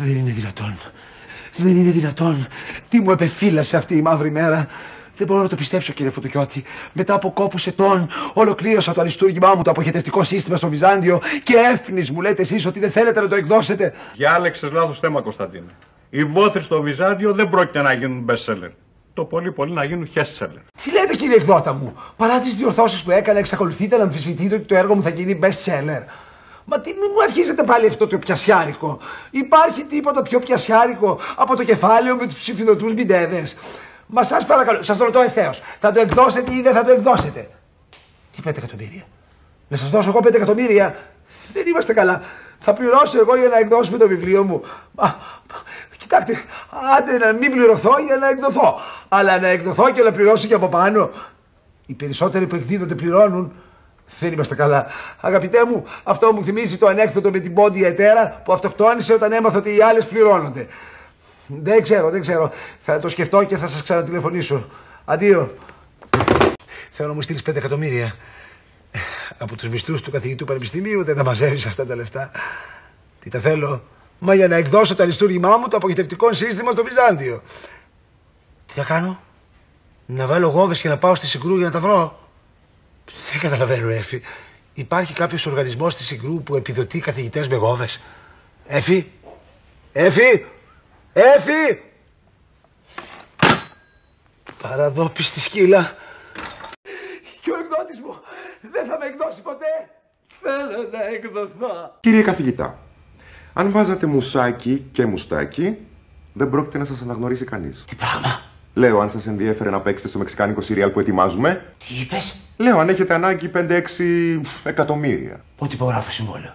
Δεν είναι δυνατόν. Δεν είναι δυνατόν. Τι μου επεφύλασε αυτή η μαύρη μέρα. Δεν μπορώ να το πιστέψω, κύριε Φωτοκιώτη. Μετά από κόπους ετών, ολοκλήρωσα το αριστούργημά μου, το αποχετευτικό σύστημα στο Βυζάντιο και έφνης μου λέτε εσείς ότι δεν θέλετε να το εκδώσετε. Διάλεξες λάθος θέμα, Κωνσταντίνε. Οι βόθροι στο Βυζάντιο δεν πρόκειται να γίνουν best seller. Το πολύ πολύ να γίνουν best seller. Τι λέτε, κύριε εκδότα μου. Παρά τις διορθώσεις που έκανα, εξακολουθείτε να αμφισβητείτε ότι το έργο μου θα γίνει best seller. Μα τι μου αρχίζετε πάλι αυτό το πιασιάρικο. Υπάρχει τίποτα πιο πιασιάρικο από το κεφάλαιο με τους ψηφιδωτούς μπιντέδες. Μα σας παρακαλώ, σας το ρωτώ ευθέως. Θα το εκδώσετε ή δεν θα το εκδώσετε? Τι 5 εκατομμύρια? Να σας δώσω εγώ 5 εκατομμύρια? Δεν είμαστε καλά. Θα πληρώσω εγώ για να εκδώσουμε το βιβλίο μου. Κοιτάξτε, άντε να μην πληρωθώ για να εκδοθώ. Αλλά να εκδοθώ και να πληρώσω και από πάνω. Οι περισσότεροι που εκδίδονται πληρώνουν. Δεν είμαστε καλά. Αγαπητέ μου, αυτό μου θυμίζει το ανέκδοτο με την πόντια ετέρα που αυτοκτόνησε όταν έμαθε ότι οι άλλες πληρώνονται. Δεν ξέρω. Θα το σκεφτώ και θα σας ξανατηλεφωνήσω. Αντίο. Θέλω να μου στείλεις 5 εκατομμύρια. Από τους μισθούς του καθηγητού πανεπιστημίου δεν τα μαζεύεις αυτά τα λεφτά. Τι τα θέλω? Μα για να εκδώσω το αριστούργημά μου, το αποχετευτικό σύστημα στο Βυζάντιο. Τι να κάνω? Να βάλω γόβες και να πάω στη Συγκρού για να τα βρω? Δεν καταλαβαίνω, Έφη. Υπάρχει κάποιος οργανισμός στη Συγκρού που επιδοτεί καθηγητές με γόβες? Έφη! Παραδόπιστη σκύλα. Και ο εκδότης μου δεν θα με εκδώσει ποτέ. Θέλω να εκδοθώ. Κύριε καθηγητά, αν βάζατε μουσάκι και μουστάκι, δεν πρόκειται να σας αναγνωρίσει κανείς. Τι πράγμα? Λέω, αν σας ενδιέφερε να παίξετε στο μεξικάνικο σύριαλ που ετοιμάζουμε. Τι είπες? Λέω, αν έχετε ανάγκη 5-6 εκατομμύρια. Ότι υπογράφω συμβόλαιο.